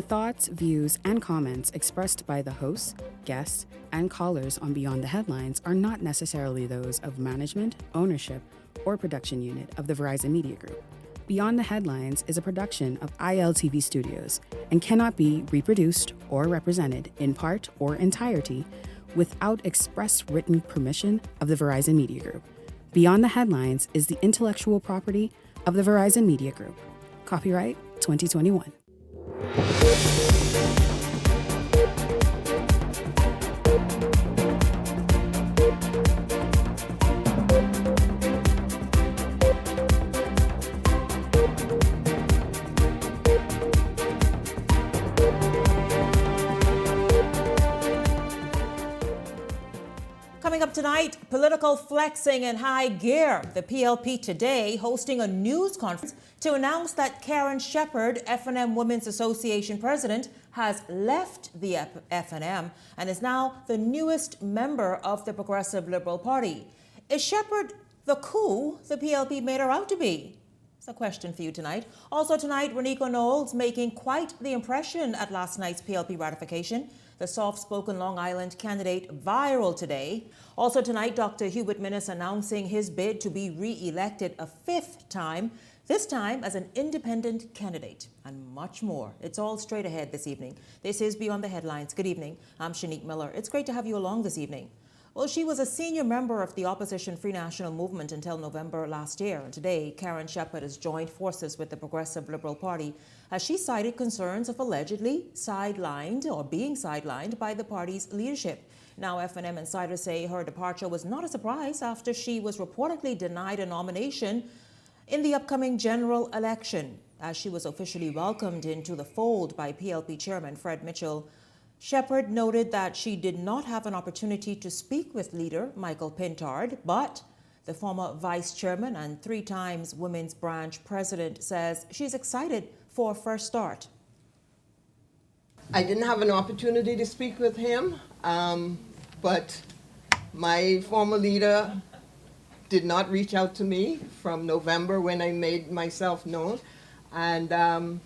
The thoughts, views, and comments expressed by the hosts, guests, and callers on Beyond the Headlines are not necessarily those of management, ownership, or production unit of the Verizon Media Group. Beyond the Headlines is a production of ILTV Studios and cannot be reproduced or represented in part or entirety without express written permission of the Verizon Media Group. Beyond the Headlines is the intellectual property of the Verizon Media Group. Copyright 2021. Coming up tonight, political flexing in high gear. The PLP today hosting a news conference to announce that Karen Shepherd, F&M Women's Association president, has left the F&M and is now the newest member of the Progressive Liberal Party. Is Shepherd the coup the PLP made her out to be? It's a question for you tonight. Also tonight, Renico Knowles making quite the impression at last night's PLP ratification. The soft-spoken Long Island candidate viral today. Also tonight, Dr. Hubert Minnis announcing his bid to be re-elected a fifth time, this time as an independent candidate, and much more. It's all straight ahead this evening. This is Beyond the Headlines. Good evening. I'm Shanique Miller. It's great to have you along this evening. Well, she was a senior member of the opposition Free National Movement until November last year. And today, Karen Shepherd has joined forces with the Progressive Liberal Party as she cited concerns of allegedly sidelined or being sidelined by the party's leadership. Now, F&M insiders say her departure was not a surprise after she was reportedly denied a nomination in the upcoming general election. As she was officially welcomed into the fold by PLP chairman Fred Mitchell, Shepherd noted that she did not have an opportunity to speak with leader Michael Pintard, but the former vice chairman and 3 times women's branch president says she's excited for a fresh start. I didn't have an opportunity to speak with him, but my former leader did not reach out to me from November when I made myself known. And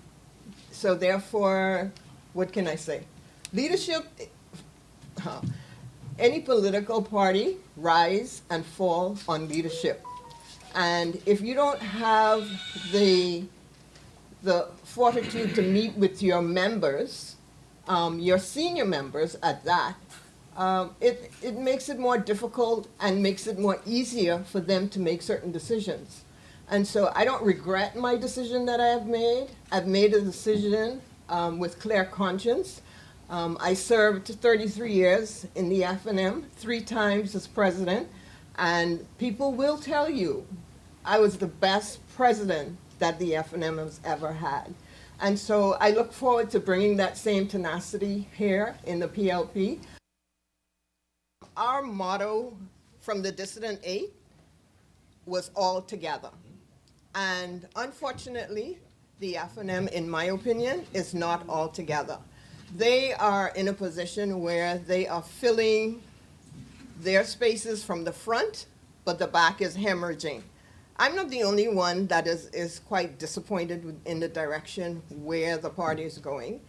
so therefore, what can I say? Leadership, any political party rise and fall on leadership. And if you don't have the fortitude to meet with your members, your senior members at that, it makes it more difficult and makes it more easier for them to make certain decisions. And so I don't regret my decision that I have made. I've made a decision with clear conscience. I served 33 years in the F&M, 3 times as president, and people will tell you I was the best president that the F&M has ever had. And so I look forward to bringing that same tenacity here in the PLP. Our motto from the Dissident 8 was all together. And unfortunately, the F&M, in my opinion, is not all together. They are in a position where they are filling their spaces from the front, but the back is hemorrhaging. I'm not the only one that is quite disappointed in the direction where the party is going.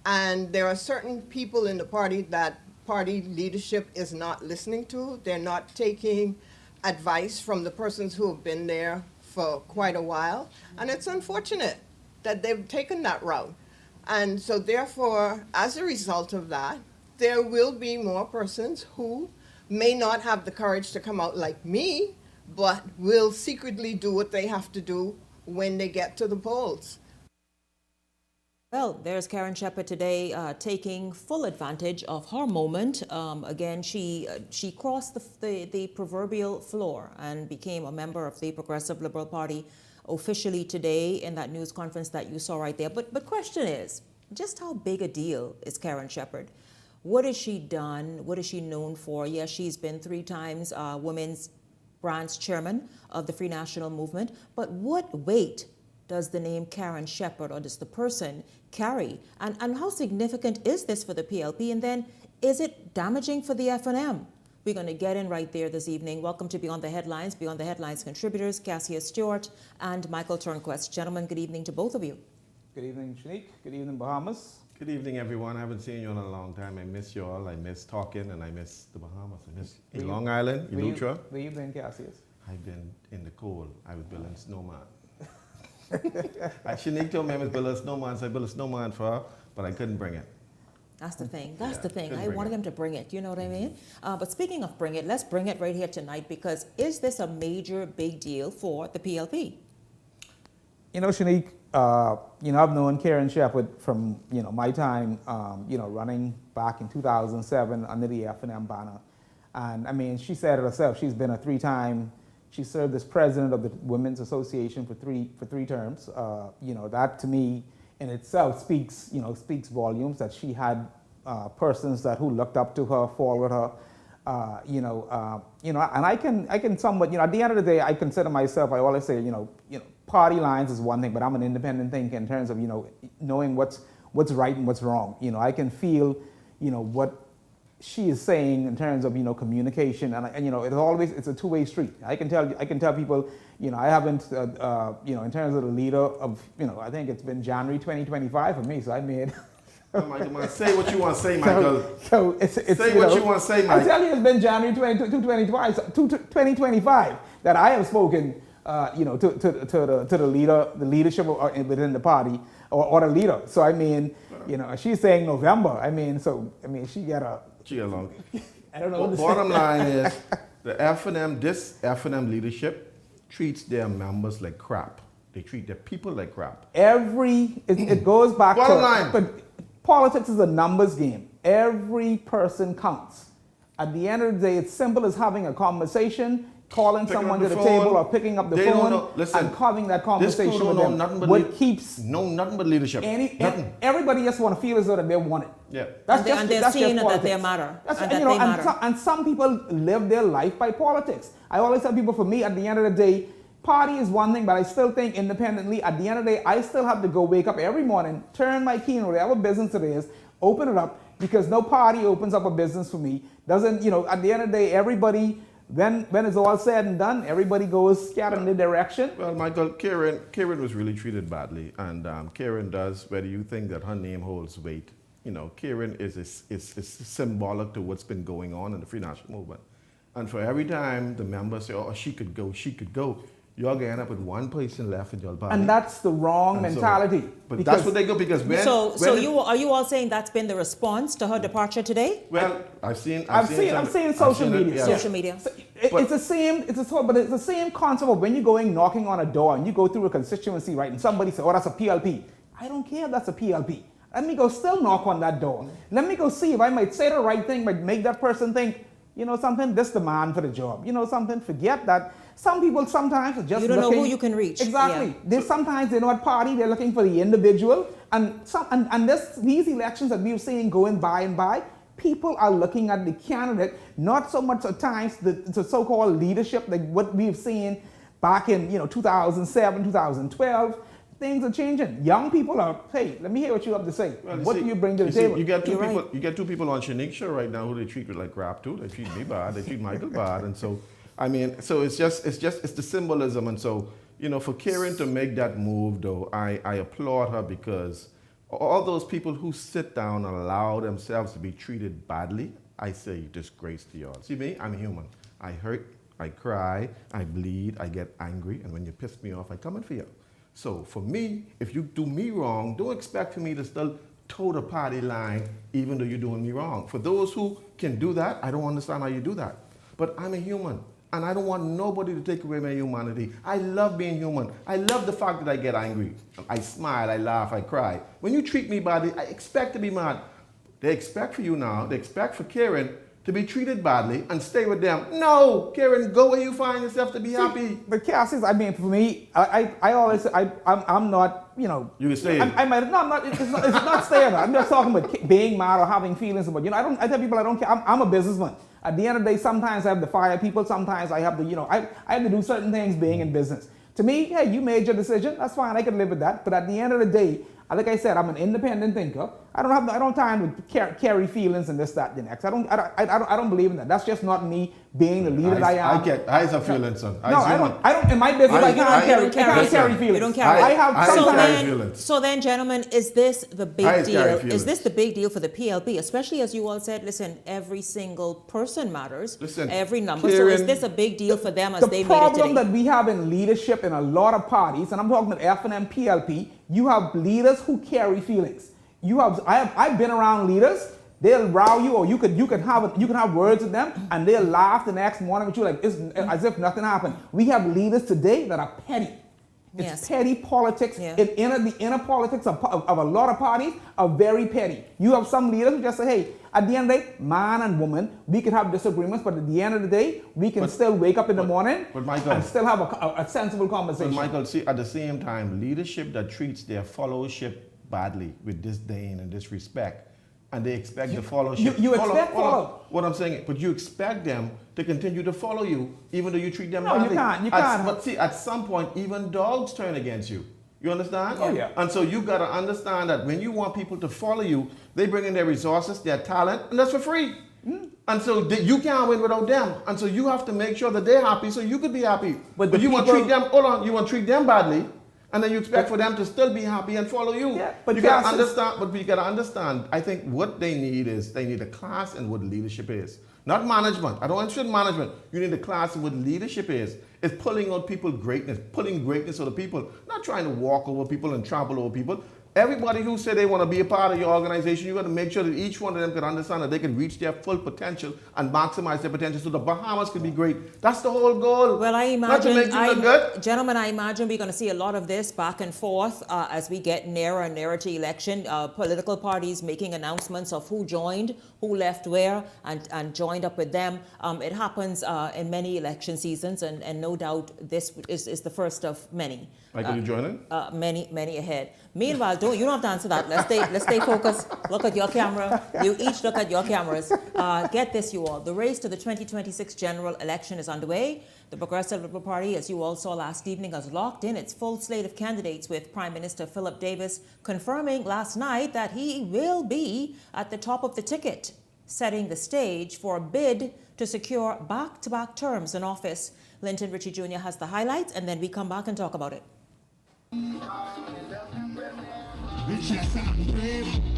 And there are certain people in the party that party leadership is not listening to. They're not taking advice from the persons who have been there for quite a while. And it's unfortunate that they've taken that route. And so therefore, as a result of that, there will be more persons who may not have the courage to come out like me, but will secretly do what they have to do when they get to the polls. Well, there's Karen Shepherd today taking full advantage of her moment. Again, she crossed the proverbial floor and became a member of the Progressive Liberal Party officially today in that news conference that you saw right there. But question is, just how big a deal is Karen Shepherd? What has she done? What is she known for? Yes, she's been 3 times women's branch chairman of the Free National Movement. But what weight does the name Karen Shepherd, or does the person, carry? And how significant is this for the PLP? And then, is it damaging for the F&M? We're going to get in right there this evening. Welcome to Beyond the Headlines. Beyond the Headlines contributors, Cassia Stewart and Michael Turnquest. Gentlemen, good evening to both of you. Good evening, Shanique. Good evening, Bahamas. Good evening, everyone. I haven't seen you in a long time. I miss you all. I miss talking, and I miss the Bahamas. I miss Long Island, Eleuthera. Where you been, Cassius? I've been in the cold. I was building snowman. Shanique told me I was building a snowman, so I built a snowman for her, but I couldn't bring it. That's the thing. That's the thing. couldn't I bring wanted it. them to bring it. You know what I mean? But speaking of bring it, let's bring it right here tonight, because is this a major, big deal for the PLP? You know, Shanique, I've known Karen Shepherd from, my time, running back in 2007 under the F&M banner. And I mean, she said it herself. She's been a she served as president of the Women's Association for three terms. That to me in itself speaks volumes that she had persons who looked up to her, followed her. And I can somewhat, at the end of the day, I consider myself, I always say, party lines is one thing, but I'm an independent thinker in terms of, knowing what's right and what's wrong. I can feel, what she is saying in terms of, communication, and it's a two-way street. I can tell people, I haven't, in terms of the leader of, I think it's been January 2025 for me, so I made. Oh, Michael, say what you want to say, Michael. So it's say what you want to say, Mike. I tell you, it's been January 2025 that I have spoken, to the leader, the leadership within the party, or the leader. So I mean, she's saying November. She got a. She got along. I don't know. Bottom line is, the F&M leadership treats their members like crap. They treat their people like crap. It goes back Bottom to. line. But politics is a numbers game. Every person counts. At the end of the day, it's simple as having a conversation, calling someone to the table, or picking up the phone and having that conversation with them. Nothing but leadership. Everybody just want to feel as though that they want it. Yeah. And they're seeing that they matter. And some people live their life by politics. I always tell people, for me, at the end of the day, party is one thing, but I still think independently, at the end of the day, I still have to go wake up every morning, turn my key in whatever business it is, open it up, because no party opens up a business for me. At the end of the day, everybody, when it's all said and done, everybody goes scattered in their direction. Well, Michael, Karen was really treated badly, and Karen does, whether you think that her name holds weight, Karen is symbolic to what's been going on in the Free National Movement. And for every time the members say, oh, she could go, you're going to end up with one person left in your party. And that's the wrong mentality. But that's what they go, because are you all saying that's been the response to her departure today? Well, I've seen social media. Yeah. Social media. So it's the same concept of when you're going knocking on a door and you go through a constituency, right? And somebody says, oh, that's a PLP. I don't care if that's a PLP. Let me go still knock on that door. Let me go see if I might say the right thing, might make that person think, this is the man for the job. Forget that. Some people sometimes are just you don't know who you can reach. Exactly. Yeah. Sometimes they're not party, they're looking for the individual. And these elections that we've seen going by and by, people are looking at the candidate, not so much at times the so-called leadership, like what we've seen back in 2007, 2012. Things are changing. Young people are, hey, let me hear what you have to say. Well, what do you bring to the table? You get two people on Shanique's show right now who they treat like crap too. They treat me bad. They treat Michael bad, and so it's the symbolism. And so for Karen to make that move, though, I applaud her, because all those people who sit down and allow themselves to be treated badly, I say disgrace to y'all. See me? I'm human. I hurt, I cry, I bleed, I get angry, and when you piss me off, I come in for you. So for me, if you do me wrong, don't expect for me to still toe the party line even though you're doing me wrong. For those who can do that, I don't understand how you do that. But I'm a human, and I don't want nobody to take away my humanity. I love being human. I love the fact that I get angry. I smile, I laugh, I cry. When you treat me badly, I expect to be mad. They expect for you now, they expect for Karen to be treated badly and stay with them. No, Karen, go where you find yourself to be happy. But Cassius, for me, I always say, I'm not, You can stay. It's not staying. I'm just talking about being mad or having feelings about, I tell people I don't care. I'm a businessman. At the end of the day, sometimes I have to fire people. Sometimes I have to, I have to do certain things being in business. To me, hey, you made your decision. That's fine. I can live with that. But at the end of the day, like I said, I'm an independent thinker. I don't have time to carry feelings and this, that, the next. I don't believe in that. That's just not me being the leader that I am. How's a feeling, son? No, I don't, in my business, I can't carry feelings. You don't carry. I have sometimes. So then, gentlemen, is this the big deal? Feelings. Is this the big deal for the PLP? Especially as you all said, listen, every single person matters. Listen, every number. Karen, so is this a big deal for them as they made it today? The problem that we have in leadership in a lot of parties, and I'm talking about FNM, PLP, you have leaders who carry feelings. I've been around leaders. They'll row you, or you could have words with them, and they'll laugh the next morning with you like it's as if nothing happened. We have leaders today that are petty. It's petty politics. Yeah. The inner politics of a lot of parties are very petty. You have some leaders who just say, hey, at the end of the day, man and woman, we can have disagreements, but at the end of the day, we can still wake up in the morning and still have a sensible conversation. But Michael, see, at the same time, leadership that treats their followership badly with disdain and disrespect, and they expect the followership. You expect follow. What I'm saying, but you expect them to continue to follow you, even though you treat them badly. No, you can't. But see, at some point, even dogs turn against you. You understand? Oh, yeah. And so you got to understand that when you want people to follow you, they bring in their resources, their talent, and that's for free. And so you can't win without them. And so you have to make sure that they're happy so you could be happy. But you want to treat them, you want to treat them badly, and then you expect for them to still be happy and follow you. Yeah, but you got to understand. But you got to understand. I think what they need a class in what leadership is, not management. I don't want management. You need a class in what leadership is. It's pulling out people's greatness, pulling greatness of the people, not trying to walk over people and trample over people. Everybody who say they want to be a part of your organization, you got to make sure that each one of them can understand that they can reach their full potential and maximize their potential so the Bahamas can be great. That's the whole goal. Well, I imagine, not to make you look good. Gentlemen, I imagine we're going to see a lot of this back and forth as we get nearer and nearer to election. Political parties making announcements of who joined, who left where, and joined up with them. It happens in many election seasons, and no doubt this is the first of many. Michael, you joining? Many ahead. Meanwhile, you don't have to answer that. Let's stay focused. Look at your camera. You each look at your cameras. Get this, you all. The race to the 2026 general election is underway. The Progressive Liberal Party, as you all saw last evening, has locked in its full slate of candidates, with Prime Minister Philip Davis confirming last night that he will be at the top of the ticket, setting the stage for a bid to secure back-to-back terms in office. Linton Ritchie Jr. has the highlights, and then we come back and talk about it.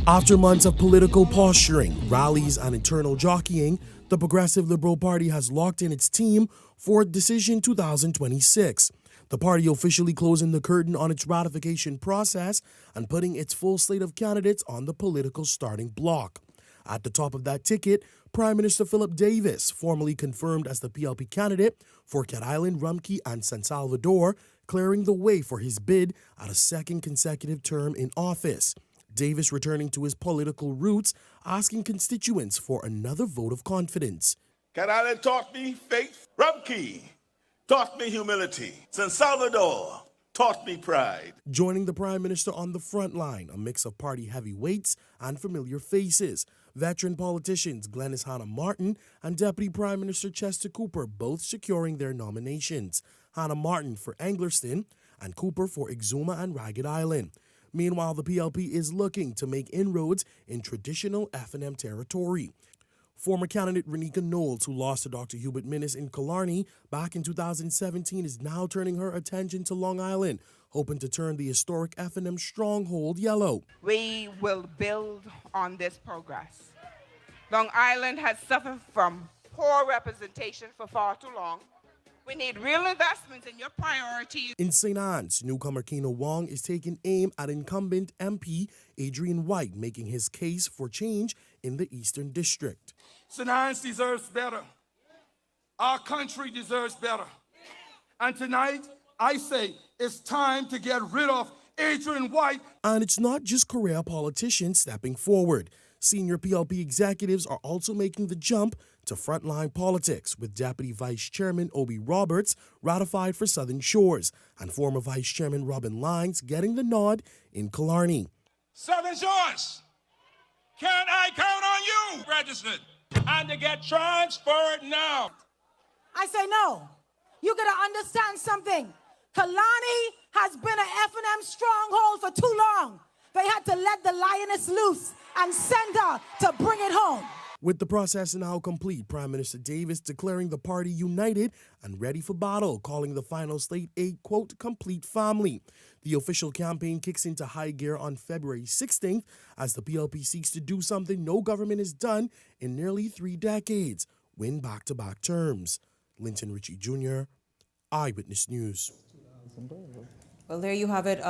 After months of political posturing, rallies, and internal jockeying, the Progressive Liberal Party has locked in its team for Decision 2026. The party officially closing the curtain on its ratification process and putting its full slate of candidates on the political starting block. At the top of that ticket, Prime Minister Philip Davis, formally confirmed as the PLP candidate for Cat Island, Rumkey, and San Salvador, clearing the way for his bid at a second consecutive term in office. Davis returning to his political roots, asking constituents for another vote of confidence. Cat Island taught me faith. Rumkey taught me humility. San Salvador taught me pride. Joining the Prime Minister on the front line, a mix of party heavyweights and familiar faces. Veteran politicians Glenys Hannah Martin and Deputy Prime Minister Chester Cooper both securing their nominations. Hannah Martin for Anglerston and Cooper for Exuma and Ragged Island. Meanwhile, the PLP is looking to make inroads in traditional FNM territory. Former candidate Renika Knowles, who lost to Dr. Hubert Minnis in Killarney back in 2017, is now turning her attention to Long Island, hoping to turn the historic FNM stronghold yellow. We will build on this progress. Long Island has suffered from poor representation for far too long. We need real investments in your priorities. In St. Anne's, newcomer Keno Wong is taking aim at incumbent MP Adrian White, making his case for change in the Eastern District. St. Anne's deserves better. Our country deserves better. And tonight, I say it's time to get rid of Adrian White. And it's not just career politicians stepping forward. Senior PLP executives are also making the jump to frontline politics, with Deputy Vice Chairman Obi Roberts ratified for Southern Shores and former Vice Chairman Robin Lines getting the nod in Killarney. Southern Shores, can I count on you, registered, and to get transferred now? I say no. You gotta understand something. Killarney has been an F&M stronghold for too long. They had to let the lioness loose and send her to bring it home. With the process now complete, Prime Minister Davis declaring the party united and ready for battle, calling the final slate a, quote, complete family. The official campaign kicks into high gear on February 16th as the PLP seeks to do something no government has done in nearly 3 decades, win back-to-back terms. Linton Ritchie Jr., Eyewitness News. Well, there you have it,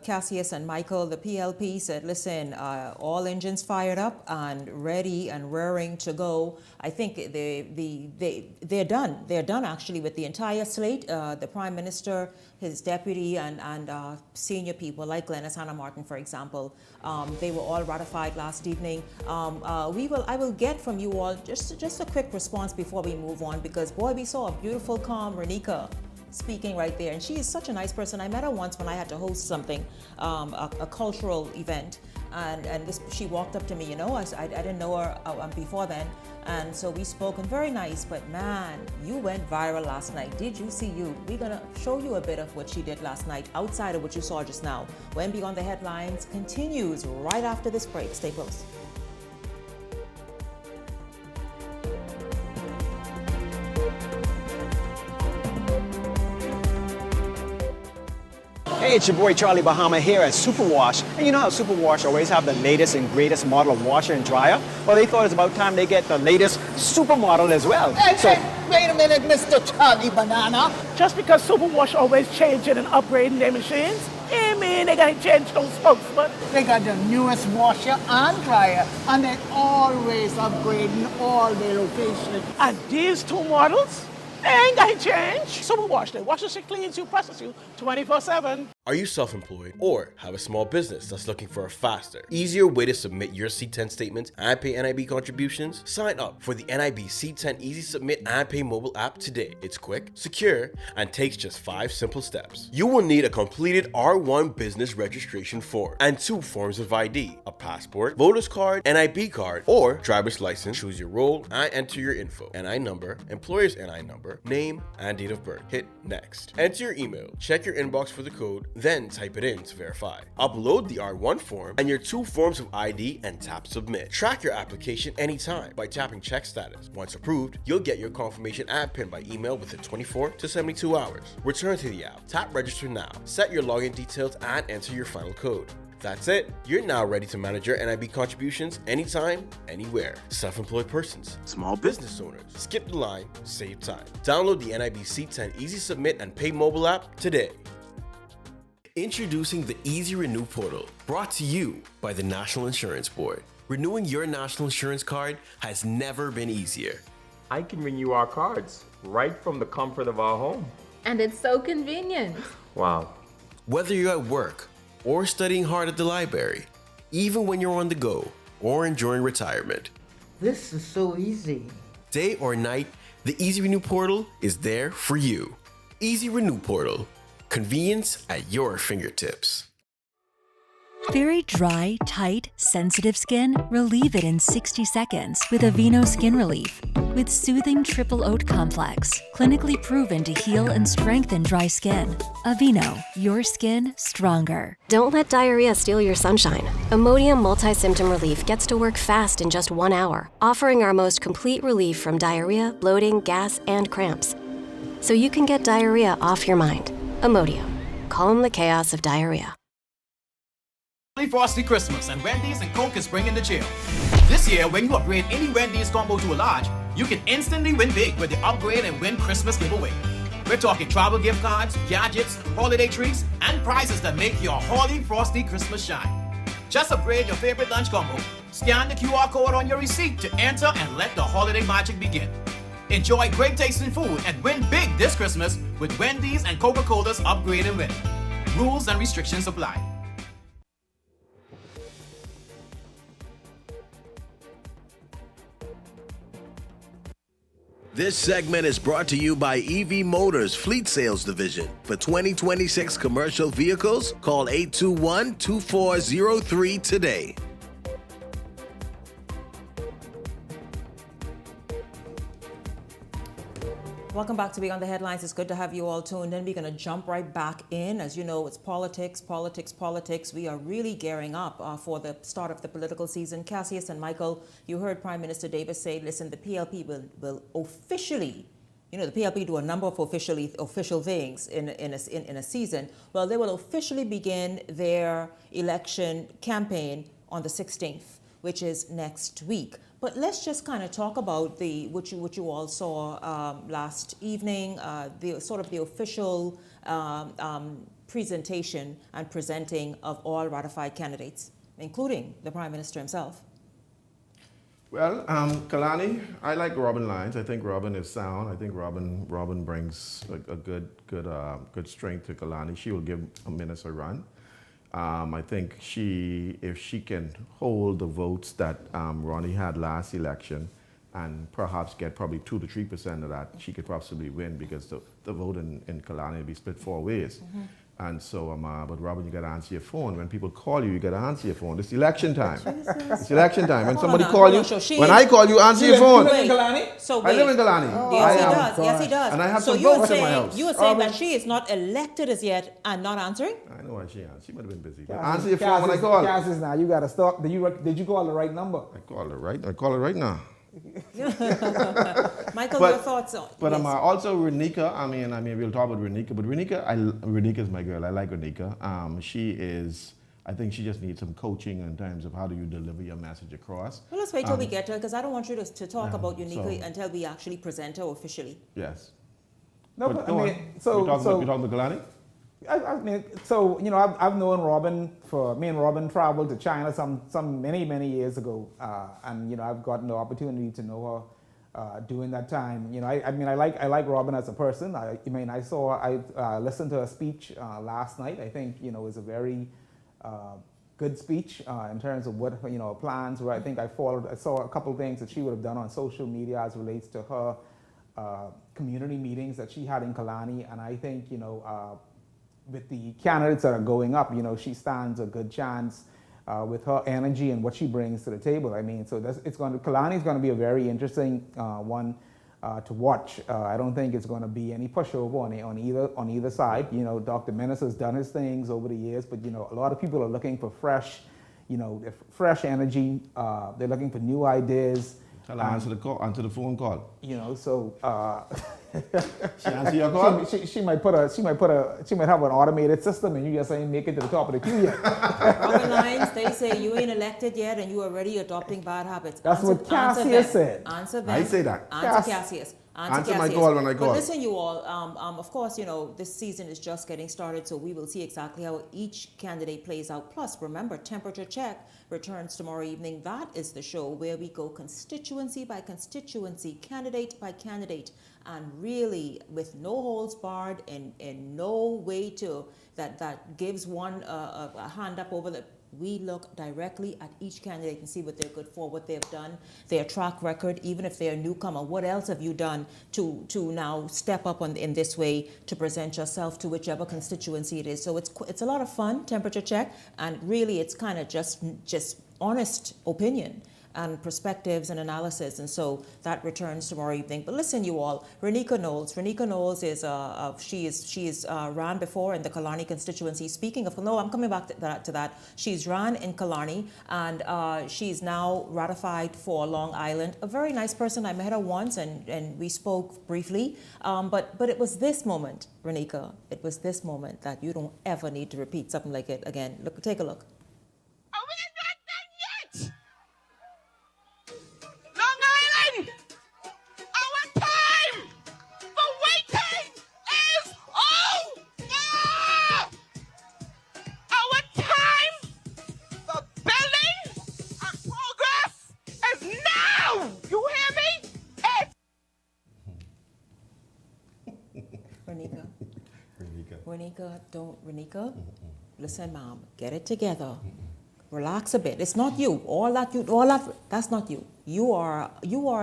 Cassius and Michael. The PLP said, listen, all engines fired up and ready and raring to go. I think they're done. They're done, actually, with the entire slate. The Prime Minister, his deputy, and senior people like Glenys Hannah Martin, for example, they were all ratified last evening. I will get from you all just a quick response before we move on, because, boy, we saw a beautiful, calm Renika speaking right there, and she is such a nice person. I met her once when I had to host something, a cultural event, and she walked up to me, I didn't know her before then, and so we spoke, and very nice. But man, you went viral last night. Did you see you? We're gonna show you a bit of what she did last night outside of what you saw just now. When Beyond the Headlines continues right after this break. Stay close. Hey, it's your boy Charlie Bahama here at Superwash. And you know how Superwash always have the latest and greatest model of washer and dryer? Well, they thought it's about time they get the latest supermodel as well. Hey, wait a minute, Mr. Charlie Banana. Just because Superwash always changing and upgrading their machines, mean they gotta change those folks, but they got the newest washer and dryer, and they always upgrading all their locations. And these two models, they ain't got to change. Superwash, they wash you, cleans you, process you 24/7. Are you self-employed or have a small business that's looking for a faster, easier way to submit your C10 statements and pay NIB contributions? Sign up for the NIB C10 Easy Submit and Pay mobile app today. It's quick, secure, and takes just 5 simple steps. You will need a completed R1 business registration form and 2 forms of ID, a passport, voter's card, NIB card, or driver's license. Choose your role and enter your info, NI number, employer's NI number, name, and date of birth. Hit next. Enter your email, check your inbox for the code, then type it in to verify. Upload the R1 form and your 2 forms of ID and tap submit. Track your application anytime by tapping check status. Once approved, you'll get your confirmation and PIN by email within 24 to 72 hours. Return to the app, tap register now, set your login details and enter your final code. That's it. You're now ready to manage your NIB contributions anytime, anywhere. Self-employed persons, small business owners. Skip the line, save time. Download the NIB C10 Easy Submit and Pay mobile app today. Introducing the Easy Renew portal, brought to you by the National Insurance Board. Renewing your national insurance card has never been easier. I can renew our cards right from the comfort of our home. And it's so convenient. Wow. Whether you're at work or studying hard at the library, even when you're on the go or enjoying retirement. This is so easy. Day or night, the Easy Renew portal is there for you. Easy Renew portal. Convenience at your fingertips. Very dry, tight, sensitive skin? Relieve it in 60 seconds with Aveeno Skin Relief. With soothing triple oat complex, clinically proven to heal and strengthen dry skin. Aveeno, your skin stronger. Don't let diarrhea steal your sunshine. Imodium Multi-Symptom Relief gets to work fast in just 1 hour, offering our most complete relief from diarrhea, bloating, gas, and cramps. So you can get diarrhea off your mind. Imodium. Calm the chaos of diarrhea. Frosty Christmas, and Wendy's and Coke is bringing the chill. This year, when you upgrade any Wendy's combo to a large, you can instantly win big with the Upgrade and Win Christmas giveaway. We're talking travel gift cards, gadgets, holiday treats, and prizes that make your Holy Frosty Christmas shine. Just upgrade your favorite lunch combo, scan the QR code on your receipt to enter, and let the holiday magic begin. Enjoy great tasting food and win big this Christmas with Wendy's and Coca-Cola's Upgrade and Win. Rules and restrictions apply. This segment is brought to you by EV Motors Fleet Sales Division. For 2026 commercial vehicles, call 821-2403 today. Welcome back to Beyond the Headlines. It's good to have you all tuned in. We're going to jump right back in. As you know, it's politics, politics, politics. We are really gearing up for the start of the political season. Cassius and Michael, you heard Prime Minister Davis say, listen, the PLP will officially, the PLP do a number of official things in a season. Well, they will officially begin their election campaign on the 16th, which is next week. But let's just kind of talk about what you all saw last evening, the official presentation and presenting of all ratified candidates, including the Prime Minister himself. Well, Kalani, I like Robin Lyons. I think Robin is sound. I think Robin brings a good strength to Kalani. She will give a minister a run. I think if she can hold the votes that Ronnie had last election and perhaps get probably 2 to 3% of that, she could possibly win because the vote in Kalani will be split 4 ways. Mm-hmm. And so, but Robin, you got to answer your phone. When people call you, you got to answer your phone. It's election time. It's election time. When somebody calls you, when I call you, answer your phone. You live in Kalani? So I live in Kalani. Oh, yes, he does. Yes, he does. And I have some votes in my house. You are saying that she is not elected as yet and not answering? I know why she answered. She might have been busy. But answer your phone when I call. Cassius, now you got to stop. Did you call the right number? I call it right now. Michael, your thoughts on? But yes. Also Renika. I mean, we'll talk about Renika. But Renika is my girl. I like Renika. I think she just needs some coaching in terms of how do you deliver your message across. Well, let's wait till we get to her because I don't want you to talk about Renika until we actually present her officially. Yes. No, but I mean, so we talking about Kalani? I've known Robin me and Robin traveled to China some many years ago, and I've gotten the opportunity to know her during that time. I like Robin as a person. I listened to her speech last night. I think it was a very good speech in terms of what her plans were. I think I saw a couple of things that she would have done on social media as relates to her community meetings that she had in Kalani, and I think with the candidates that are going up, she stands a good chance with her energy and what she brings to the table. I mean, so Kalani is going to be a very interesting one to watch. I don't think it's going to be any pushover on either side. Dr. Menace has done his things over the years, but a lot of people are looking for fresh energy. They're looking for new ideas. Tell her answer the phone call. So she answer your call. She might have an automated system, and you just ain't make it to the top of the queue yet. Robin Lyons, they say you ain't elected yet, and you are already adopting bad habits. That's what Cassius said. Answer them. I say that. Answer Cassius. Answer my call when I call. But listen, you all, of course, this season is just getting started, so we will see exactly how each candidate plays out. Plus, remember, Temperature Check returns tomorrow evening. That is the show where we go constituency by constituency, candidate by candidate, and really with no holds barred and no way to that gives one a hand up over the. We look directly at each candidate and see what they're good for, what they've done, their track record, even if they're a newcomer. What else have you done to now step up in this way to present yourself to whichever constituency it is? So it's a lot of fun, Temperature Check, and really it's kind of just honest opinion and perspectives and analysis, and so that returns tomorrow evening. But listen, you all, Renika Knowles is she's ran before in the Kalani constituency. Speaking of, I'm coming back to that. She's ran in Kalani, and she's now ratified for Long Island. A very nice person. I met her once, and we spoke briefly. But it was this moment, Renika. It was this moment that you don't ever need to repeat something like it again. Look, take a look. Renika, listen, Mom, get it together. Relax a bit. It's not you. That's not you. You are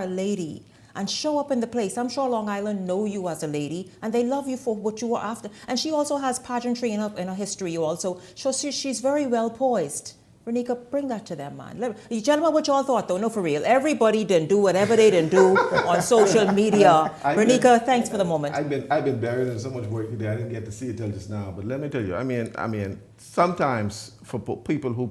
a lady, and show up in the place. I'm sure Long Island know you as a lady, and they love you for what you were after. And she also has pageantry in her history also. So she's very well poised. Renika, bring that to them, man. You gentlemen, what y'all thought, though? No, for real. Everybody didn't do whatever they didn't do on social media. Renika, thanks for the moment. I've been buried in so much work today. I didn't get to see it till just now. But let me tell you, I mean, sometimes for people who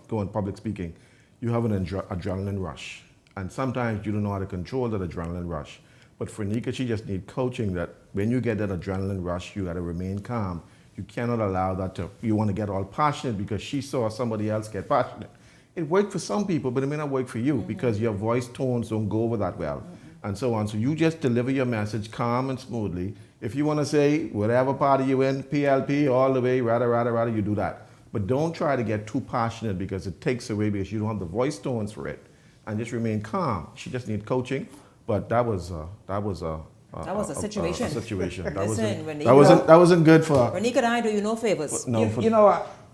go on public speaking, you have an adrenaline rush, and sometimes you don't know how to control that adrenaline rush. But for Renika, she just needs coaching that when you get that adrenaline rush, you got to remain calm. You cannot allow that you want to get all passionate because she saw somebody else get passionate. It worked for some people, but it may not work for you because your voice tones don't go over that well and so on. So you just deliver your message calm and smoothly. If you want to say whatever party you in, PLP, all the way, rather, you do that. But don't try to get too passionate because it takes away because you don't have the voice tones for it. And just remain calm. She just needs coaching, but that was a situation. That wasn't good for. Renika and I do you no favors.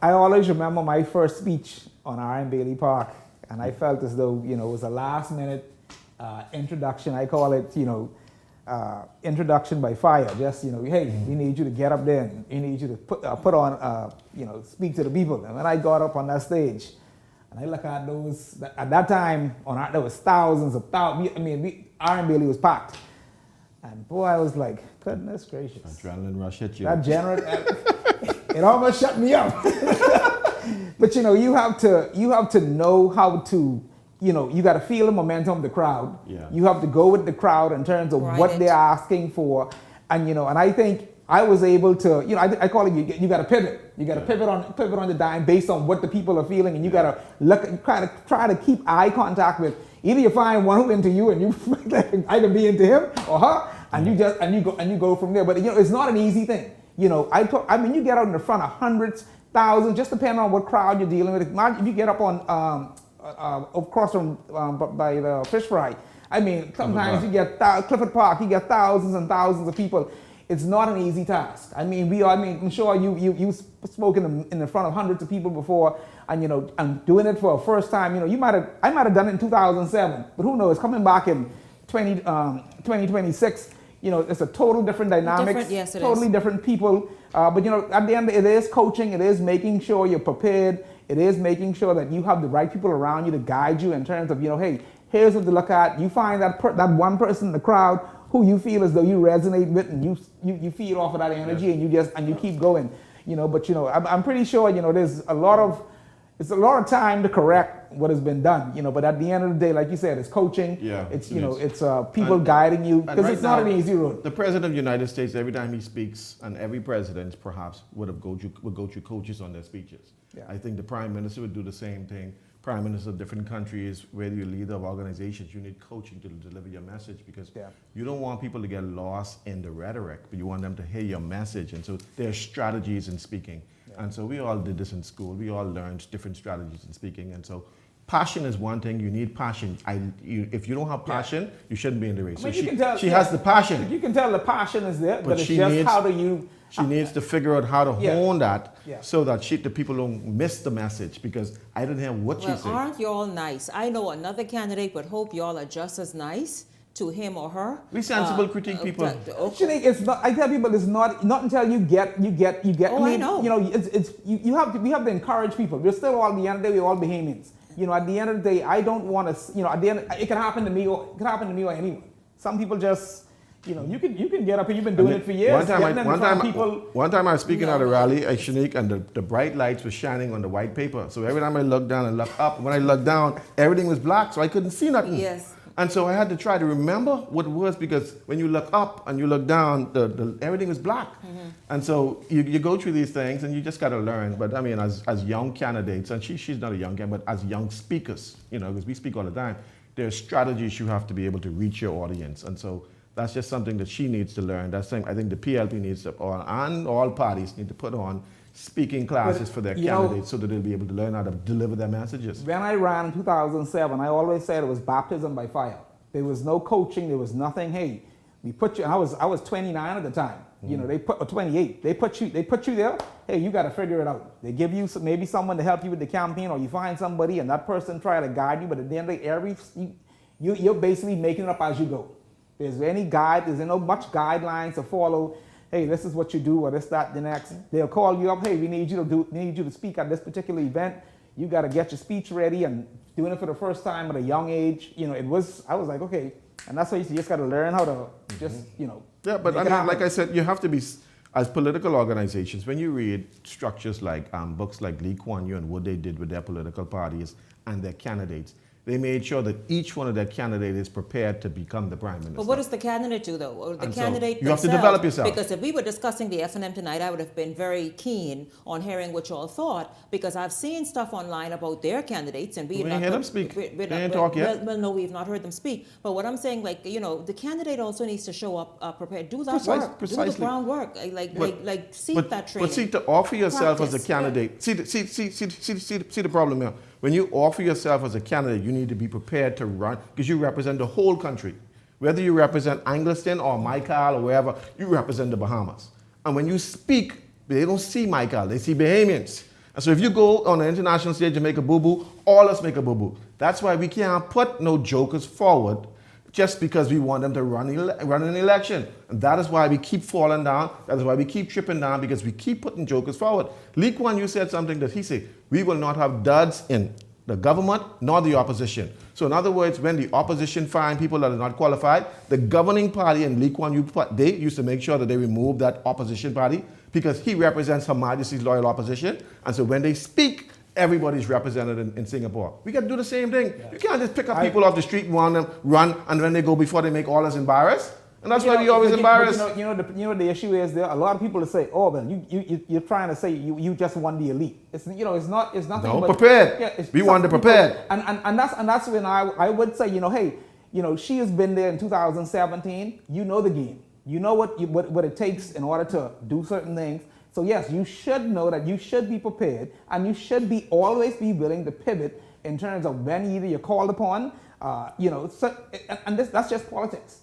I always remember my first speech on R.M. Bailey Park, and I felt as though it was a last-minute introduction. I call it introduction by fire. Just hey, we need you to get up there. And we need you to put on speak to the people. And when I got up on that stage, and I look at those at that time there was thousands of thousands. R.M. Bailey was packed. And boy, I was like, goodness gracious. Adrenaline rush hit you. That it almost shut me up. But you have to know how to, you got to feel the momentum of the crowd. Yeah. You have to go with the crowd in terms of what they're asking for. And, and I think I was able to, I call it, you got to pivot. You got to pivot on the dime based on what the people are feeling. And you got to try to keep eye contact with. Either you find one who into you and you I can be into him or her, and you go from there. But it's not an easy thing. You get out in the front of hundreds, thousands, just depending on what crowd you're dealing with. Imagine if you get up on across from by the fish fry. Sometimes you get Clifford Park, you get thousands and thousands of people. It's not an easy task. I'm sure you spoke in the front of hundreds of people before. And doing it for a first time, I might have done it in 2007, but who knows? Coming back in 2026, it's a total different dynamic, totally different people. But at the end, it is coaching. It is making sure you're prepared. It is making sure that you have the right people around you to guide you in terms of, hey, here's what to look at. You find that one person in the crowd who you feel as though you resonate with, and you feed off of that energy, and you keep going. But I'm pretty sure there's it's a lot of time to correct what has been done, but at the end of the day, like you said, it's coaching. Yeah, it's people guiding you because it's not an easy road. The President of the United States, every time he speaks, and every president perhaps would go through coaches on their speeches. Yeah. I think the Prime Minister would do the same thing. Prime Ministers of different countries, whether you're leader of organizations, you need coaching to deliver your message because you don't want people to get lost in the rhetoric, but you want them to hear your message. And so there are strategies in speaking. And so we all did this in school. We all learned different strategies in speaking. And so passion is one thing. You need passion. If you don't have passion, you shouldn't be in the race. So she has the passion. You can tell the passion is there, but it's just how do you... She needs to figure out how to hone that so that the people don't miss the message because I didn't hear what she said. Aren't y'all nice? I know another candidate, but hope y'all are just as nice to him or her. We sensible critique people. It's not. I tell people it's not until you get. Oh, I know. We have to encourage people. We're still all at the end of the day. We're all Bahamians. At the end of the day, I don't want to. At the end, it can happen to me or anyone. Some people just. You can get up and you've been doing it for years. One time I was speaking at a rally at Shanique, and the bright lights were shining on the white paper. So every time I looked down and looked up, when I looked down, everything was black, so I couldn't see nothing. Yes. And so I had to try to remember what it was because when you look up and you look down, everything was black. Mm-hmm. And so you go through these things and you just got to learn. But as young candidates, and she's not a young candidate, but as young speakers, because we speak all the time, there's strategies you have to be able to reach your audience. And so that's just something that she needs to learn. That's something I think the PLP needs to, and all parties need to put on speaking classes for their candidates so that they'll be able to learn how to deliver their messages. When I ran in 2007, I always said it was baptism by fire. There was no coaching. There was nothing. Hey, we put you. I was 29 at the time. They put 28. They put you there. Hey, you got to figure it out. They give you maybe someone to help you with the campaign, or you find somebody and that person try to guide you. But at the end of the day, you're basically making it up as you go. There's no much guidelines to follow. Hey, this is what you do, or this, that, the next. They'll call you up. Hey, we need you to speak at this particular event. you got to get your speech ready, and doing it for the first time at a young age, I was like, okay, and that's why you just got to learn how to just, Yeah, but I mean, like I said, you have to be, as political organizations, when you read structures like books like Lee Kuan Yew and what they did with their political parties and their candidates, they made sure that each one of their candidates is prepared to become the prime minister. But what does the candidate do, though? Or the And so candidate you have to themselves? develop yourself. Because if we were discussing the F&M tonight, I would have been very keen on hearing what you all thought, because I've seen stuff online about their candidates, and We ain't heard them speak. They ain't talk yet. Well, no, we've not heard them speak. But what I'm saying, like, the candidate also needs to show up prepared. Do that work. Precisely. Do the groundwork. Like seek that training. But see, to offer yourself as a Practice, candidate, see the problem here. When you offer yourself as a candidate, you need to be prepared to run, because you represent the whole country. Whether you represent Angleton or Michael or wherever, you represent the Bahamas. And when you speak, they don't see Michael, they see Bahamians. And so if you go on the international stage and make a boo-boo, all of us make a boo-boo. That's why we can't put no jokers forward just because we want them to run an election. And that is why we keep falling down. That is why we keep tripping down, because we keep putting jokers forward. Lee Kuan Yew said something that he said, we will not have duds in the government nor the opposition. So in other words, when the opposition find people that are not qualified, the governing party and Lee Kuan Yew, they used to make sure that they remove that opposition party, because he represents Her Majesty's loyal opposition. And so when they speak, everybody's represented in Singapore. We got to do the same thing. Yeah. You can't just pick up people off the street and want them run, and when they go before they make all us embarrassed. And that's why we always embarrass. The issue is there are a lot of people that say, oh, well, you're trying to say you just won the elite. It's nothing. No, but, prepared. Yeah, we want the prepared. And that's when I would say, hey, she has been there in 2017. You know the game. You know what it takes in order to do certain things. So yes, you should know that you should be prepared, and you should always be willing to pivot in terms of when either you're called upon, that's just politics.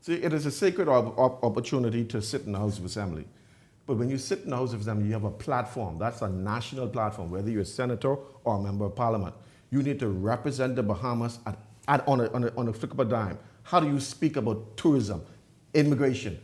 See, it is a sacred opportunity to sit in the House of Assembly. But when you sit in the House of Assembly, you have a platform. That's a national platform, whether you're a senator or a member of parliament. You need to represent the Bahamas on a flick of a dime. How do you speak about tourism, immigration,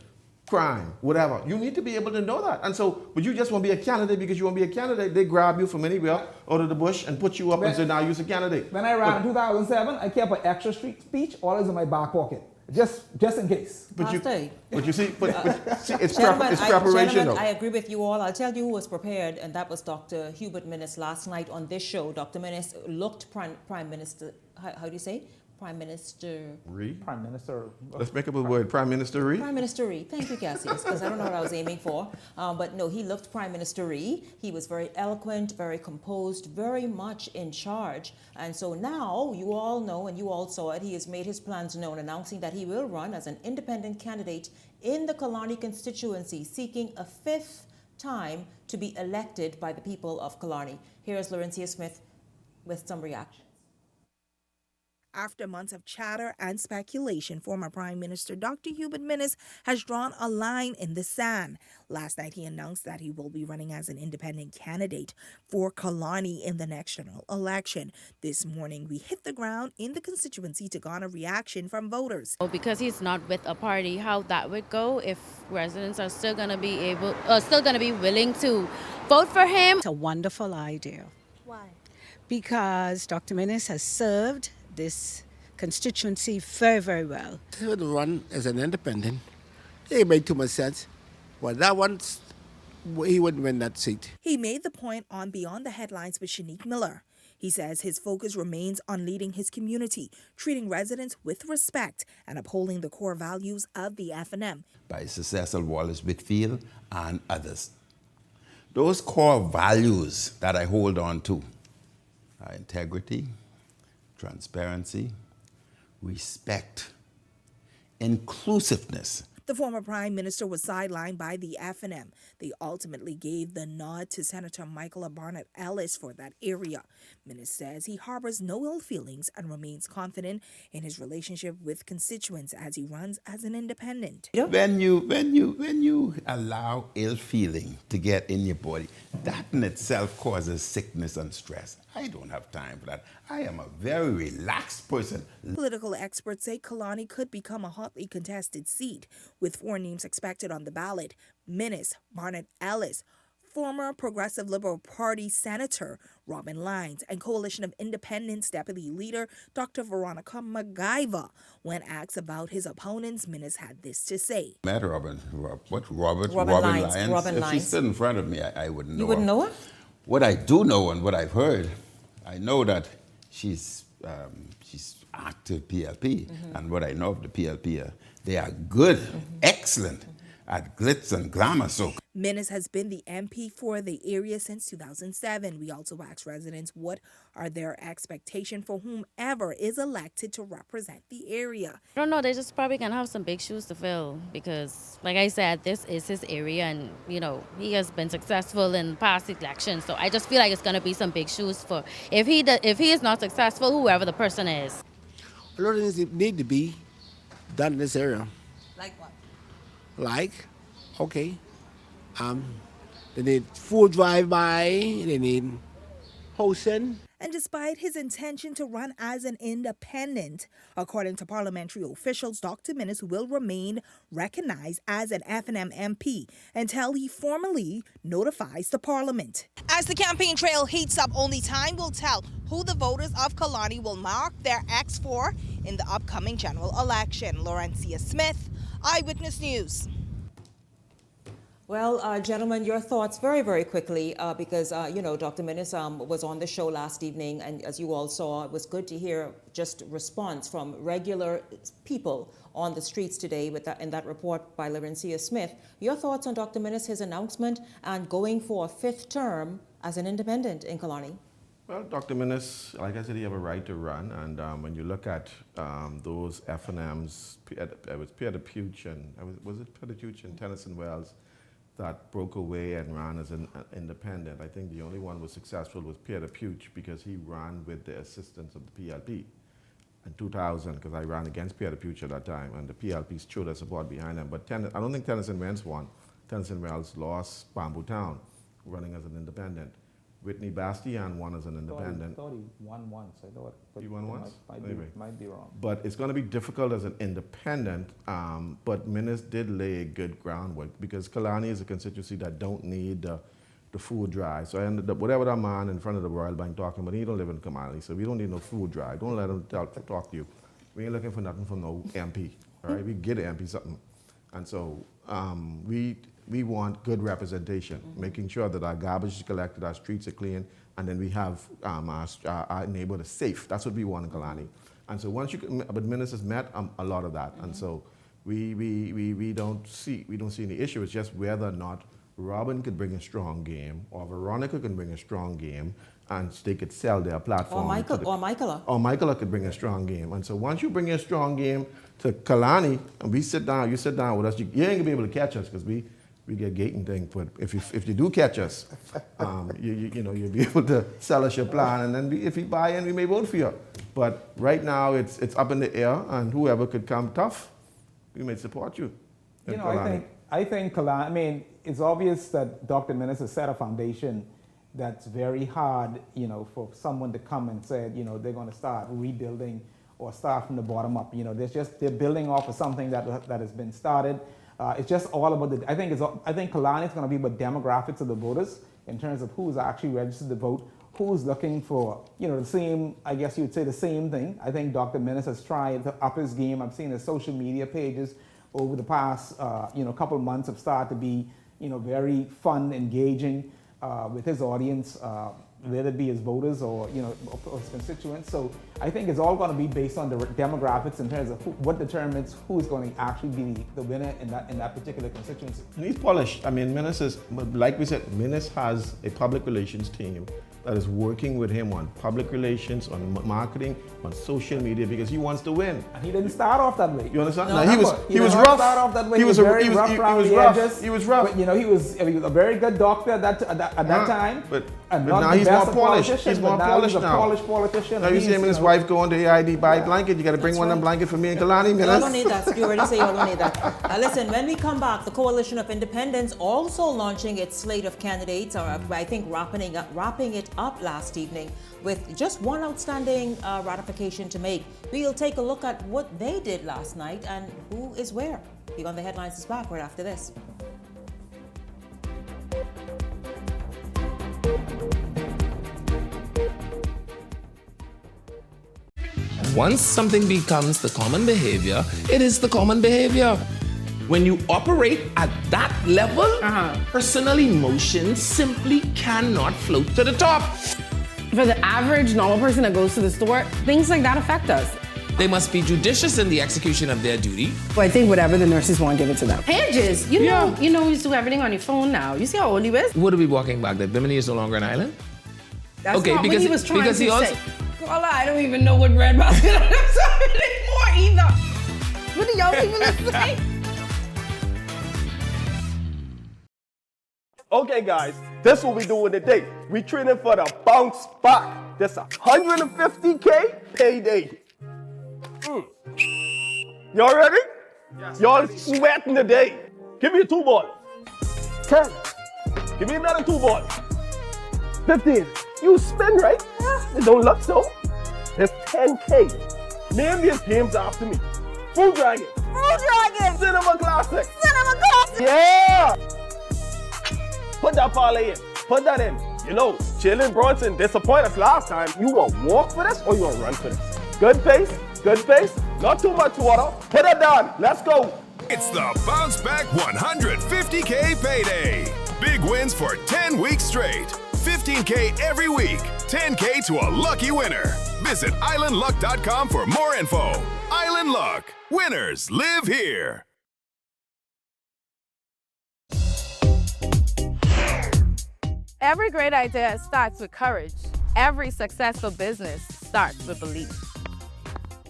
crime, whatever? You need to be able to know that. And so, but you just want to be a candidate because you want to be a candidate. They grab you from anywhere out of the bush and put you up and say, now you're a candidate. When I ran in 2007, I kept an extra street speech always in my back pocket. Just in case. But you see, it's Gentlemen, preparation. I agree with you all. I'll tell you who was prepared, and that was Dr. Hubert Minnis last night on this show. Dr. Minnis looked Prime Minister, how do you say? Prime Minister. Prime Minister. Let's make up a word. Prime Minister. Prime Minister. Thank you, Cassius, because I don't know what I was aiming for. But no, he looked Prime Minister. He was very eloquent, very composed, very much in charge. And so now you all know, and you all saw it, he has made his plans known, announcing that he will run as an independent candidate in the Killarney constituency, seeking a 5th time to be elected by the people of Killarney. Here's Laurencia Smith with some reaction. After months of chatter and speculation, former Prime Minister Dr. Hubert Minnis has drawn a line in the sand. Last night, he announced that he will be running as an independent candidate for Killarney in the next general election. This morning, we hit the ground in the constituency to garner reaction from voters. Because he's not with a party, how that would go if residents are still going to be willing to vote for him. It's a wonderful idea. Why? Because Dr. Minnis has served this constituency very, very well. He would run as an independent. It made too much sense. Well, that one, he wouldn't win that seat. He made the point on Beyond the Headlines with Shanique Miller. He says his focus remains on leading his community, treating residents with respect, and upholding the core values of the F&M. By Cecil Wallace Whitfield and others. Those core values that I hold on to are integrity, transparency, respect, inclusiveness. The former prime minister was sidelined by the F&M. They ultimately gave the nod to Senator Michael Barnett Ellis for that area. Minnis says he harbors no ill feelings and remains confident in his relationship with constituents as he runs as an independent. When you allow ill feeling to get in your body, that in itself causes sickness and stress. I don't have time for that. I am a very relaxed person. Political experts say Killarney could become a hotly contested seat, with 4 names expected on the ballot: Minnis, Barnett Ellis, former Progressive Liberal Party Senator Robin Lyons and Coalition of Independents Deputy Leader Dr. Veronica McGyver. When asked about his opponents, Minnis had this to say. Met Robin Lyons. Lyons. Robin If Lyons. she stood in front of me, I wouldn't know You wouldn't her. know her? What I do know and what I've heard, I know that she's active PLP, and what I know of the PLP, they are good, excellent at glitz and glamour. So Minnis has been the MP for the area since 2007. We also asked residents what are their expectations for whomever is elected to represent the area. I don't know, they just probably gonna have some big shoes to fill because, like I said, this is his area and, you know, he has been successful in past elections. So I just feel like it's gonna be some big shoes for, if he is not successful, whoever the person is. A lot of things need to be done in this area. Like what? Like, okay, they need food drive-by, they need housing. And despite his intention to run as an independent, according to parliamentary officials, Dr. Minnis will remain recognized as an FNM MP until he formally notifies the parliament. As the campaign trail heats up, only time will tell who the voters of Kalani will mark their X for in the upcoming general election. Laurencia Smith, Eyewitness News. Well, gentlemen, your thoughts very, very quickly, because, you know, Dr. Minnis was on the show last evening, and as you all saw, it was good to hear just response from regular people on the streets today with that, in that report by Laurencia Smith. Your thoughts on Dr. Minnis, his announcement, and going for a 5th term as an independent in Kalani? Well, Dr. Minnis, like I said, he have a right to run, and when you look at those FNMs, it was Peter Puch and was it Peter Puch and Tennyson Wells that broke away and ran as an independent. I think the only one was successful was Peter Puch because he ran with the assistance of the PLP in 2000, because I ran against Peter Puch at that time, and the PLP showed their support behind him. But I don't think Tennyson Wells won. Tennyson Wells lost Bamboo Town, running as an independent. Whitney Bastian won as an independent. I thought he won once. I thought. He won once? Might be wrong. But it's going to be difficult as an independent, but Minnis did lay a good groundwork because Kalani is a constituency that don't need the food drive. So I ended up, whatever that man in front of the Royal Bank talking about, he don't live in Kamali, so we don't need no food drive. Don't let him talk to you. We ain't looking for nothing from no MP, all right? We get an MP something. And so we want good representation, making sure that our garbage is collected, our streets are clean, and then we have our neighborhood safe. That's what we want in Kalani. And so once but Minnis has met a lot of that, and so we don't see any issue. It's just whether or not Robin could bring a strong game, or Veronica can bring a strong game, and they could sell their platform. Or Michaela. Or Michaela could bring a strong game. And so once you bring a strong game to Kalani, and we sit down, you sit down with us, you ain't gonna be able to catch us because we get gating thing. But if you do catch us, you know, you'll be able to sell us your plan, and then if you buy in, we may vote for you. But right now it's up in the air, and whoever could come tough, we may support you. You know, I think Kalani, I mean, it's obvious that Dr. Minnis has set a foundation that's very hard, you know, for someone to come and say, you know, they're going to start rebuilding or start from the bottom up. You know, they're building off of something that has been started. It's just all about I think Kalani is going to be about demographics of the voters in terms of who's actually registered to vote, who's looking for, you know, the same, I guess you would say the same thing. I think Dr. Minnis has tried to up his game. I've seen his social media pages over the past, you know, couple of months have started to be, you know, very fun, engaging with his audience, whether it be his voters or, you know, or his constituents. So I think it's all going to be based on the demographics in terms of what determines who's going to actually be the winner in that particular constituency. And he's polished. I mean, Minnis is, like we said, Minnis has a public relations team that is working with him on public relations, on marketing, on social media, because he wants to win. And he didn't start off that way. You understand? No, he was rough. Start off that way. He was rough. He was rough. But, you know, he was a very good doctor at that time. But now he's more polished. He's more polished now. He's a polished politician. Now you see him and his wife going to AID buy a blanket. You got to bring one of them blankets for me and Kalani. Y'all don't need that. You already say y'all don't need that. Listen, when we come back, the Coalition of Independents also launching its slate of candidates, or I think wrapping it up last evening with just one outstanding ratification to make. We'll take a look at what they did last night and who is where. Beyond the Headlines is back right after this. Once something becomes the common behavior, it is the common behavior. When you operate at that level, personal emotions simply cannot float to the top. For the average normal person that goes to the store, things like that affect us. They must be judicious in the execution of their duty. Well, I think whatever the nurses want, give it to them. Pages, you know, you do everything on your phone now. You see how old he was? What are we walking back? That Bimini is no longer an island? That's okay, not because what he was trying because to he also say. Carla, I don't even know what breadbasket anymore either. What do y'all even say? Okay, guys, this is what we doing today. We training for the bounce back. This 150K payday. Y'all ready? Yes. Y'all sweating today. Give me a 2 ball. 10. Give me another 2 ball. 15. You spin, right? It don't look so. There's 10K. Name these games after me. Food Dragon. Food Dragon. Cinema Classic. Cinema Classic. Yeah. Put that parlay in. Put that in. You know, Jalen Brunson disappointed us last time. You gonna walk for this or you gonna run for this? Good pace. Good pace. Not too much water. Put it down. Let's go. It's the Bounce Back 150K payday. Big wins for 10 weeks straight. 15K every week. 10K to a lucky winner. Visit islandluck.com for more info. Island Luck. Winners live here. Every great idea starts with courage. Every successful business starts with belief.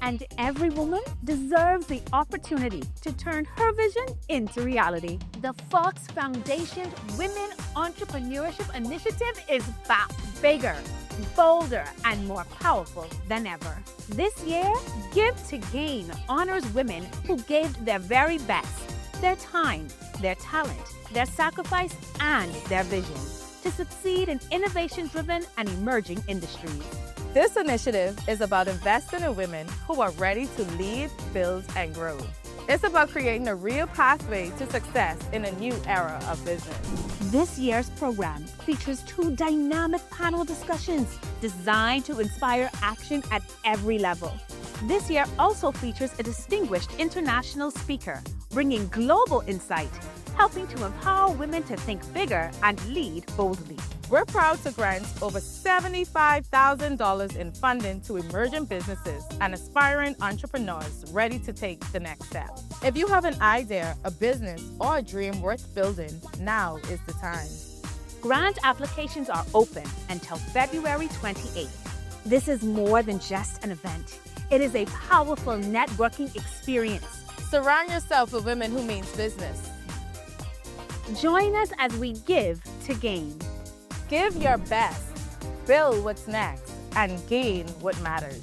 And every woman deserves the opportunity to turn her vision into reality. The Fox Foundation Women Entrepreneurship Initiative is back, bigger, bolder, and more powerful than ever. This year, Give to Gain honors women who gave their very best, their time, their talent, their sacrifice, and their vision to succeed in innovation-driven and emerging industries. This initiative is about investing in women who are ready to lead, build, and grow. It's about creating a real pathway to success in a new era of business. This year's program features 2 dynamic panel discussions designed to inspire action at every level. This year also features a distinguished international speaker, bringing global insight, helping to empower women to think bigger and lead boldly. We're proud to grant over $75,000 in funding to emerging businesses and aspiring entrepreneurs ready to take the next step. If you have an idea, a business, or a dream worth building, now is the time. Grant applications are open until February 28th. This is more than just an event. It is a powerful networking experience. Surround yourself with women who means business. Join us as we give to gain. Give your best, build what's next, and gain what matters.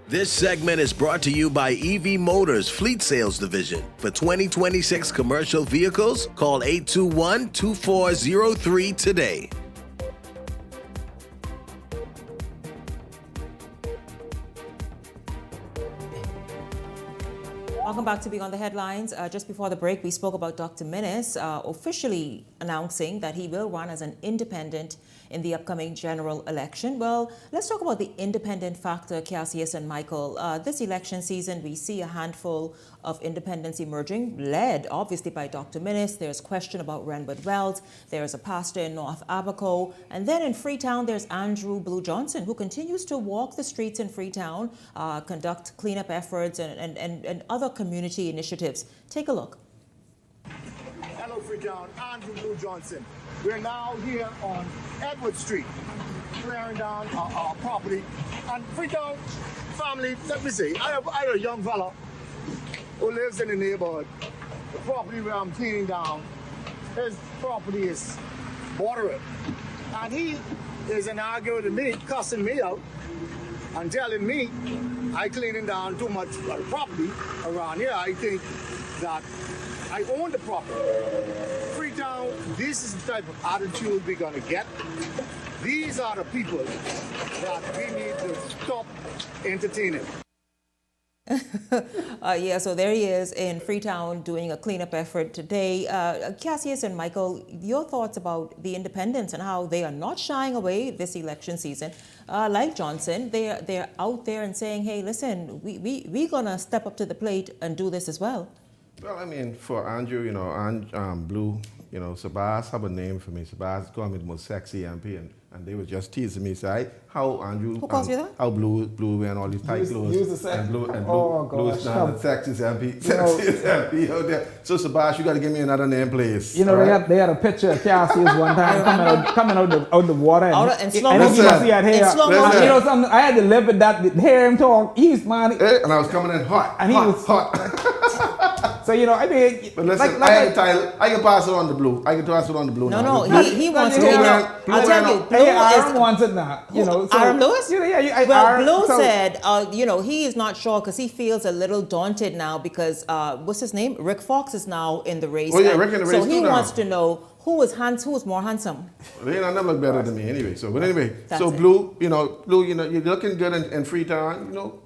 This segment is brought to you by EV Motors Fleet Sales Division. For 2026 commercial vehicles, call 821-2403 today. Welcome back to Beyond the Headlines. Just before the break, we spoke about Dr. Minnis officially announcing that he will run as an independent in the upcoming general election. Well, let's talk about the independent factor, Cassius and Michael. This election season, we see a handful of independents emerging, led obviously by Dr. Minnis. There's question about Renwood Wells. There's a pastor in North Abaco. And then in Freetown, there's Andrew Blue Johnson, who continues to walk the streets in Freetown, conduct cleanup efforts and other community initiatives. Take a look. Hello, Freetown. Andrew Blue Johnson. We're now here on Edward Street, clearing down our property. And Freetown family, let me see, I have a young fella who lives in the neighborhood. The property where I'm cleaning down, his property is borderline. And he is an arguer to me, cussing me out and telling me I cleaning down too much property around here. I think that I own the property. Freetown, this is the type of attitude we're gonna get. These are the people that we need to stop entertaining. Yeah, so there he is in Freetown doing a cleanup effort today. Cassius and Michael, your thoughts about the independents and how they are not shying away this election season. Like Johnson, they're out there and saying, hey, listen, we're going to step up to the plate and do this as well. Well, I mean, for Andrew, you know, Blue, you know, Sabas have a name for me. Sabas called me the most sexy MP, and they were just teasing me, say, how Andrew, who calls you that? How Blue wearing all these tight clothes, and Blue is now the sexiest MP out there. So Sabas, you got to give me another name, please. You know, they had a picture of Cassius one time coming out the water, and slow motion. You know something? I had to live with that. Hear him talk, and I was coming in hot, and he was hot. So, you know, I mean... But listen, I can pass it on to Blue. I can pass it on to Blue now. No, he wants to... I'll tell you, Blue Aaron wants it now. You know, so, Aaron Lewis? Blue said, you know, he is not sure because he feels a little daunted now because, what's his name? Rick Fox is now in the race. Oh, yeah, Rick in the race So he wants to know who is more handsome. They don't never look better than me anyway. So, but anyway, Blue, you know, you're looking good in Freetown, you know,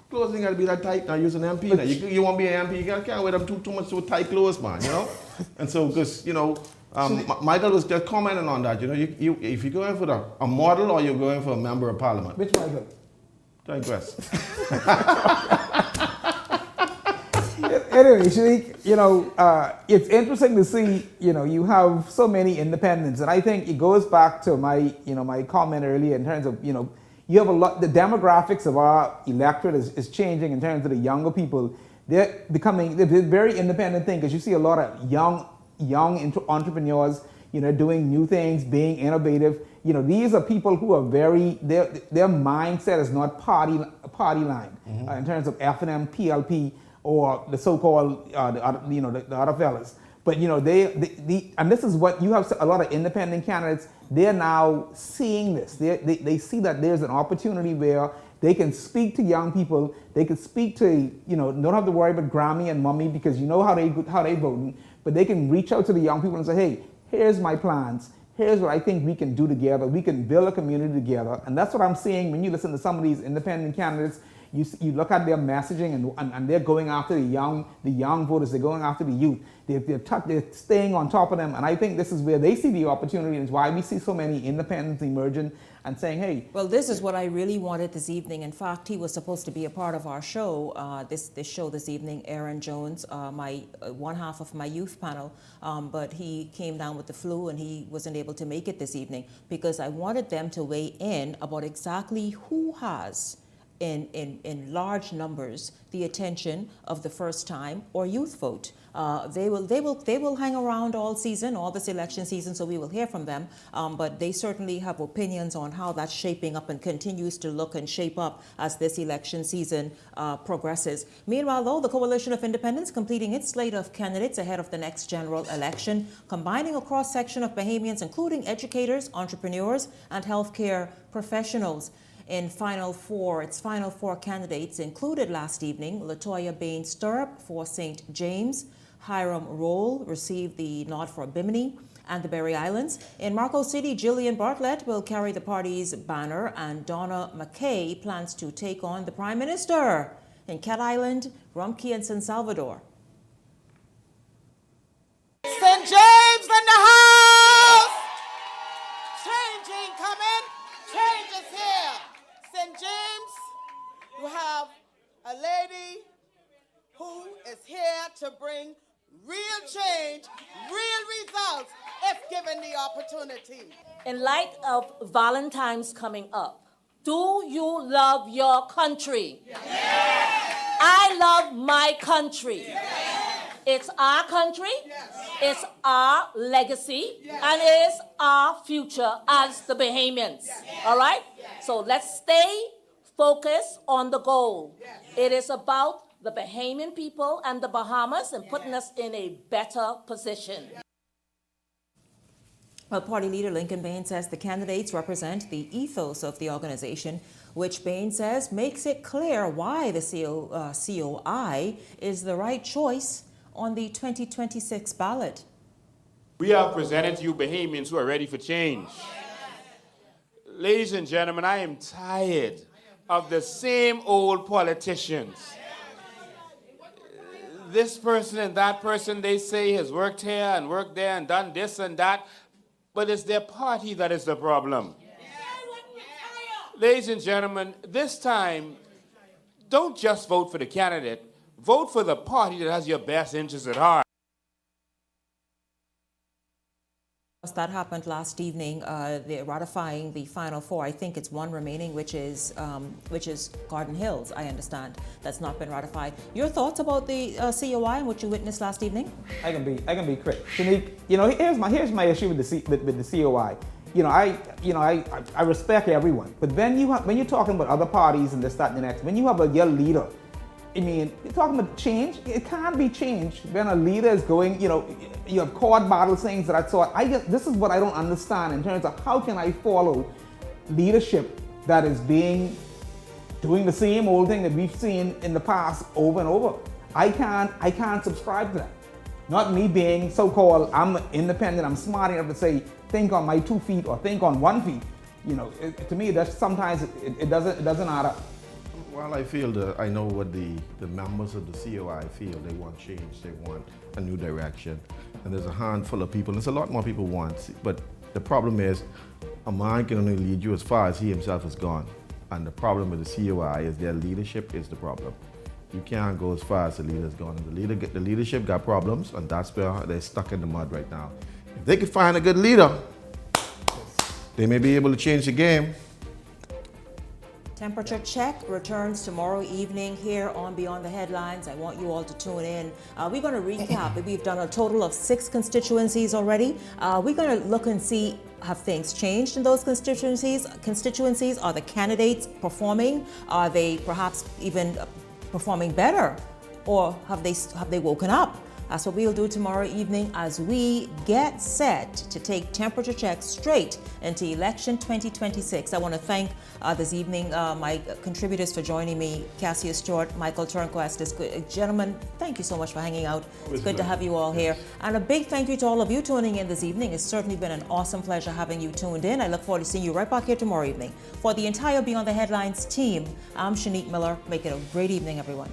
clothes ain't got to be that tight now. You're an MP now. You won't be an MP. You can't wear them too much so tight clothes, man. You know. And so, because you know, Michael was just commenting on that. You know, if you're going for a model or you're going for a member of parliament. Which Michael? Digress. Anyway, Shanique, you know, it's interesting to see. You know, you have so many independents, and I think it goes back to my comment earlier in terms of, you know. You have a lot, the demographics of our electorate is changing in terms of the younger people. They're very independent thing because you see a lot of young entrepreneurs, you know, doing new things, being innovative. You know, these are people who are their mindset is not party line in terms of F&M, PLP, or the so-called, the other fellas. But, you know, and this is what you have a lot of independent candidates. They're now seeing this. They see that there's an opportunity where they can speak to young people. They can speak to, you know, don't have to worry about Grammy and Mummy because you know how they voting. But they can reach out to the young people and say, hey, here's my plans. Here's what I think we can do together. We can build a community together. And that's what I'm seeing when you listen to some of these independent candidates. You look at their messaging and they're going after the young voters. They're going after the youth. They're staying on top of them. And I think this is where they see the opportunity and it's why we see so many independents emerging and saying, hey. Well, this is what I really wanted this evening. In fact, he was supposed to be a part of our show, this show this evening, Aaron Jones, one half of my youth panel. But he came down with the flu and he wasn't able to make it this evening because I wanted them to weigh in about exactly who has in large numbers the attention of the first time or youth vote. They will hang around all season, all this election season, so we will hear from them. But they certainly have opinions on how that's shaping up and continues to look and shape up as this election season progresses. Meanwhile, though, the Coalition of Independents completing its slate of candidates ahead of the next general election, combining a cross-section of Bahamians, including educators, entrepreneurs, and healthcare professionals. Its final four candidates included last evening Latoya Bain Stirrup for St. James, Hiram Roll received the nod for Bimini and the Berry Islands. In Marco City, Jillian Bartlett will carry the party's banner and Donna McKay plans to take on the Prime Minister. in Cat Island, Rumkey, and San Salvador. St. James in the house! Change ain't coming. Change is here. St. James, you have a lady who is here to bring real change, real results, if given the opportunity. In light of Valentine's coming up, do you love your country? Yes. I love my country. Yes. It's our country, yes. It's our legacy, yes. And it's our future as the Bahamians. Yes. All right? Yes. So let's stay focused on the goal. Yes. It is about the Bahamian people and the Bahamas and putting us in a better position. Well, Party Leader Lincoln Bain says the candidates represent the ethos of the organization, which Bain says makes it clear why the COI is the right choice on the 2026 ballot. We have presented to you Bahamians who are ready for change. Ladies and gentlemen, I am tired of the same old politicians. This person and that person, they say, has worked here and worked there and done this and that, but it's their party that is the problem. Ladies and gentlemen, this time, don't just vote for the candidate, vote for the party that has your best interests at heart. That happened last evening. They're ratifying the final four. I think it's one remaining, which is Garden Hills. I understand that's not been ratified. Your thoughts about the COI and what you witnessed last evening? I can be quick. Shanique, here's my issue with the COI. I respect everyone, but then when you're talking about other parties and this, that, and the next, when you have your leader. I mean, you're talking about change. It can't be changed when a leader is going, you have court battle things that I thought, this is what I don't understand in terms of how can I follow leadership that is doing the same old thing that we've seen in the past over and over. I can't subscribe to that. Not me being so-called, I'm independent, I'm smart enough to say, think on my 2 feet or think on 1 feet. To me, that's sometimes it doesn't add up. Well, I know what the members of the COI feel. They want change, they want a new direction. And there's a handful of people, and there's a lot more people want, but the problem is, a man can only lead you as far as he himself has gone. And the problem with the COI is their leadership is the problem. You can't go as far as the leader's gone. The leadership got problems, and that's where they're stuck in the mud right now. If they could find a good leader, they may be able to change the game. Temperature check returns tomorrow evening here on Beyond the Headlines. I want you all to tune in. We're going to recap. We've done a total of 6 constituencies already. We're going to look and see, have things changed in those constituencies? Are the candidates performing? Are they perhaps even performing better? Or have they woken up? That's what we'll do tomorrow evening as we get set to take temperature checks straight into election 2026. I want to thank this evening my contributors for joining me, Cassius Stewart, Michael Turnquest. Gentlemen, thank you so much for hanging out. It's good to have you all here. And a big thank you to all of you tuning in this evening. It's certainly been an awesome pleasure having you tuned in. I look forward to seeing you right back here tomorrow evening. For the entire Beyond the Headlines team, I'm Shanique Miller. Make it a great evening, everyone.